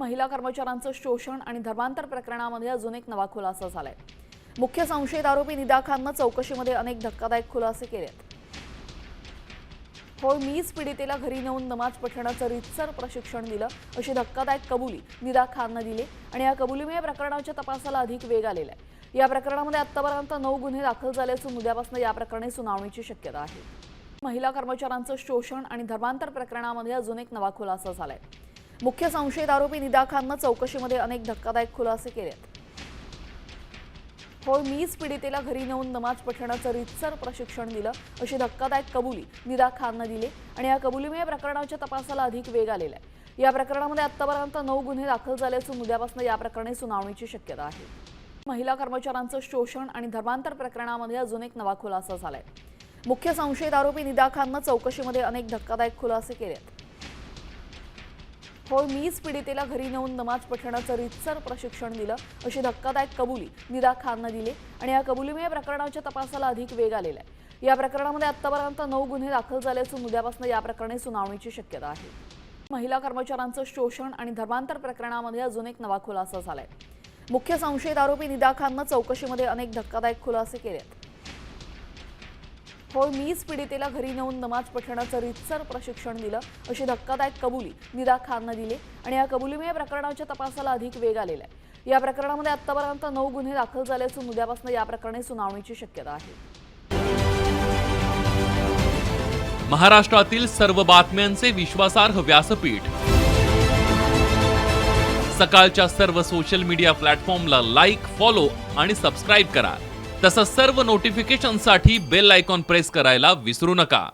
महिला कर्मचाऱ्यांचं शोषण आणि धर्मांतर प्रकरणामध्ये अजून एक नवा खुलासा झालाय। मुख्य संशयित आरोपी निदा खाननं चौकशीमध्ये अनेक धक्कादायक खुलासे केलेत। होय, मीच पीडितेला घरी नेऊन नमाज पठणाचं रीतसर प्रशिक्षण दिलं अशी धक्कादायक कबुली निदा खाननं दिली आणि या कबुलीमुळे प्रकरणाच्या तपासाला अधिक वेग आलेला आहे। या प्रकरणामध्ये आतापर्यंत 9 गुन्हे दाखल झाले असून उद्यापासून या प्रकरणी सुनावणीची शक्यता आहे। महिला कर्मचाऱ्यांचं शोषण आणि धर्मांतर प्रकरणामध्ये अजून एक नवा खुलासा झालाय। मुख्य संशयित आरोपी निदा खाननं चौकशीमध्ये अनेक धक्कादायक खुलासे केलेत। होय, मीच पीडितेला घरी नेऊन नमाज पठणाचं रीतसर प्रशिक्षण दिलं अशी धक्कादायक कबुली निदा खाननं दिली आणि या कबुलीमुळे प्रकरणाच्या तपासाला अधिक वेग आलेला आहे। या प्रकरणामध्ये आतापर्यंत 9 गुन्हे दाखल झाले असून उद्यापासून या प्रकरणी सुनावणीची शक्यता आहे। महिला कर्मचाऱ्यांचं शोषण आणि धर्मांतर प्रकरणामध्ये अजून एक नवा खुलासा झालाय। मुख्य संशयित आरोपी निदा खाननं चौकशीमध्ये अनेक धक्कादायक खुलासे केलेत। होय, मीच पीडितेला घरी नेऊन नमाज पठणाचं रीतसर प्रशिक्षण दिलं अशी धक्कादायक कबुली निदा खाननं दिली आणि या कबुलीमुळे प्रकरणाच्या तपासाला अधिक वेग आलेला आहे। या प्रकरणामध्ये आतापर्यंत 9 गुन्हे दाखल झाले असून उद्यापासून या प्रकरणी सुनावणीची शक्यता आहे। महिला कर्मचाऱ्यांचं शोषण आणि धर्मांतर प्रकरणामध्ये अजून एक नवा खुलासा झालाय। मुख्य संशयित आरोपी निदा खाननं चौकशीमध्ये अनेक धक्कादायक खुलासे केलेत। होय, मीच पीडितेला घरी नेऊन नमाज पठणाचं रीतसर प्रशिक्षण दिलं अशी धक्कादायक कबुली निदा खाननं दिली आणि या कबुलीमुळे प्रकरणाच्या तपासाला अधिक वेग आलेला आहे। या प्रकरणामध्ये आतापर्यंत 9 गुन्हे दाखल झाले असून उद्यापासून या प्रकरणी सुनावणीची शक्यता आहे। महाराष्ट्रातील सर्व बातम्यांचे विश्वासार्ह व्यासपीठ सकाळच्या सर्व सोशल मीडिया प्लॅटफॉर्मला लाईक, फॉलो आणि सबस्क्राईब करा। तसंच सर्व नोटिफिकेशनसाठी बेल आयकॉन प्रेस करायला विसरू नका।